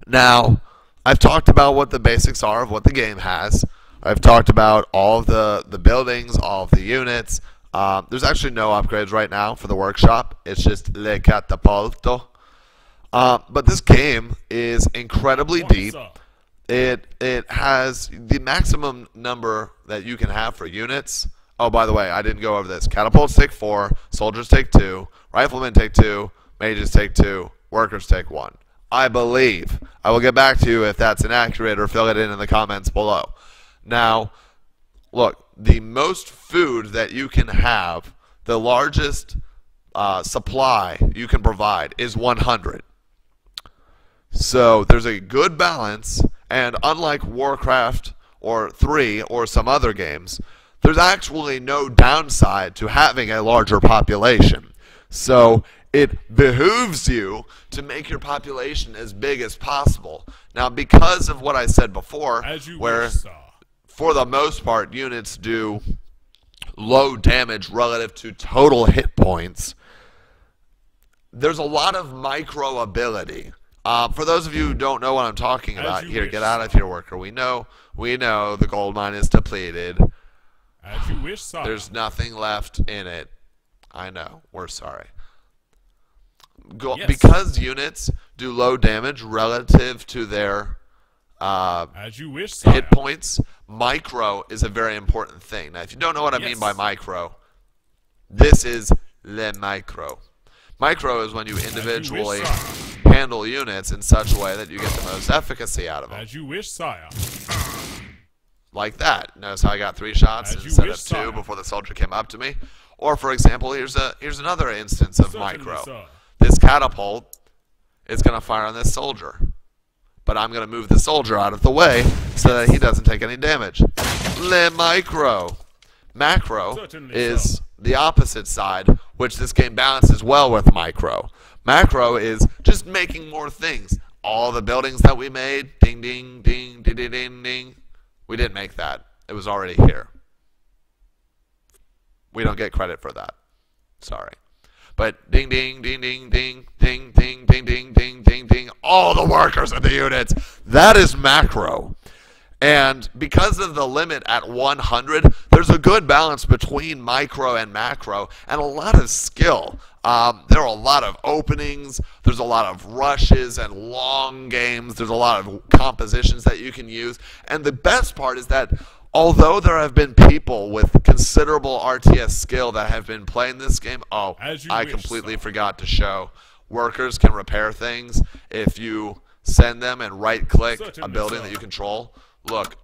Now, I've talked about what the basics are of what the game has. I've talked about all of the buildings, all of the units. There's actually no upgrades right now for the workshop. It's just Le Catapulto. But this game is incredibly deep. It has the maximum number that you can have for units. Oh, by the way, I didn't go over this. Catapults take 4, soldiers take 2, riflemen take 2, mages take 2, workers take 1. I believe. I will get back to you if that's inaccurate or fill it in the comments below. Now, look, the most food that you can have, the largest supply you can provide is 100. So there's a good balance, and unlike Warcraft or 3 or some other games, there's actually no downside to having a larger population. So it behooves you to make your population as big as possible. Now, because of what I said before, where for the most part units do low damage relative to total hit points, there's a lot of micro ability. For those of you who don't know what I'm talking about, here, get out of here, worker. We know the gold mine is depleted. As you wish, sire. There's nothing left in it. I know. We're sorry. Yes. Because units do low damage relative to their as you wish, sire. hit points, micro is a very important thing. Now, if you don't know what I mean by micro, this is le micro. Micro is when you individually handle units in such a way that you get the most efficacy out of them. As you wish, sire. Like that. Notice how I got 3 shots instead of 2 before the soldier came up to me. Or, for example, here's another instance of micro. Sir. This catapult is going to fire on this soldier. But I'm going to move the soldier out of the way so that he doesn't take any damage. Le micro. Macro is the opposite side, which this game balances well with micro. Macro is just making more things. All the buildings that we made, ding, ding, ding, ding, ding, ding, ding. We didn't make that. It was already here. We don't get credit for that. Sorry. But ding, ding, ding, ding, ding, ding, ding, ding, ding, ding, ding, ding. All the workers in the units. That is macro. And because of the limit at 100, there's a good balance between micro and macro and a lot of skill. There are a lot of openings. There's a lot of rushes and long games. There's a lot of compositions that you can use. And the best part is that although there have been people with considerable RTS skill that have been playing this game, I completely forgot to show. Workers can repair things if you send them and right-click a building that you control. Look,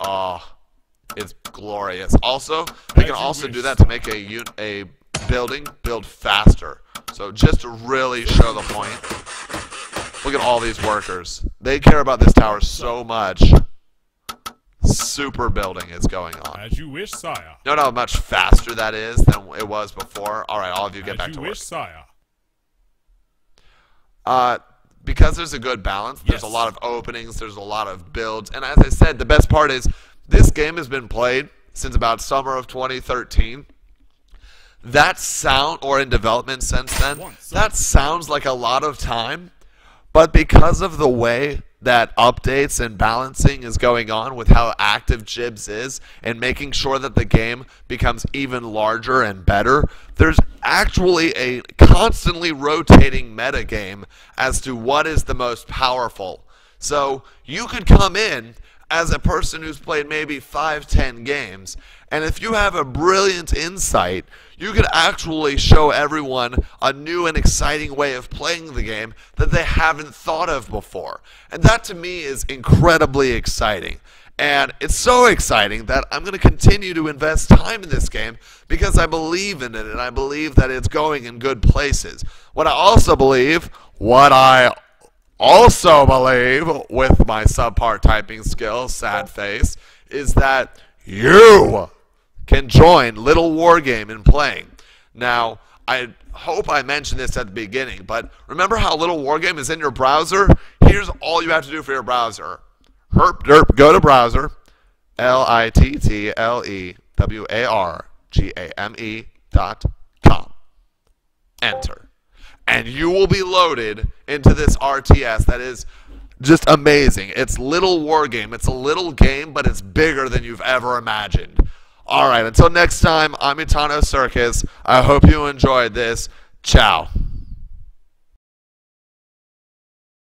it's glorious. Also, they can also do that to make a building build faster. So just to really show the point, look at all these workers. They care about this tower so much. Super building is going on. As you wish, sire. You know how much faster that is than it was before? All right, all of you get back to work. As you wish, sire. Because there's a good balance, there's a lot of openings, there's a lot of builds, and as I said, the best part is this game has been played since about summer of 2013. That sound, or in development since then, that sounds like a lot of time, but because of the way that updates and balancing is going on with how active Jibs is and making sure that the game becomes even larger and better, there's actually a constantly rotating metagame as to what is the most powerful. So you could come in as a person who's played maybe 5-10 games, and if you have a brilliant insight, you could actually show everyone a new and exciting way of playing the game that they haven't thought of before. And that to me is incredibly exciting. And it's so exciting that I'm going to continue to invest time in this game because I believe in it and I believe that it's going in good places. What I also believe with my subpar typing skills, sad face, is that you can join LittleWarGame in playing. Now, I hope I mentioned this at the beginning, but remember how LittleWarGame is in your browser? Here's all you have to do for your browser. Herp derp, go to browser, LittleWarGame.com. Enter. And you will be loaded into this RTS that is Just amazing. It's Little War Game. It's a little game, but it's bigger than you've ever imagined. All right, until next time, I'm Utano Circus. I hope you enjoyed this. Ciao.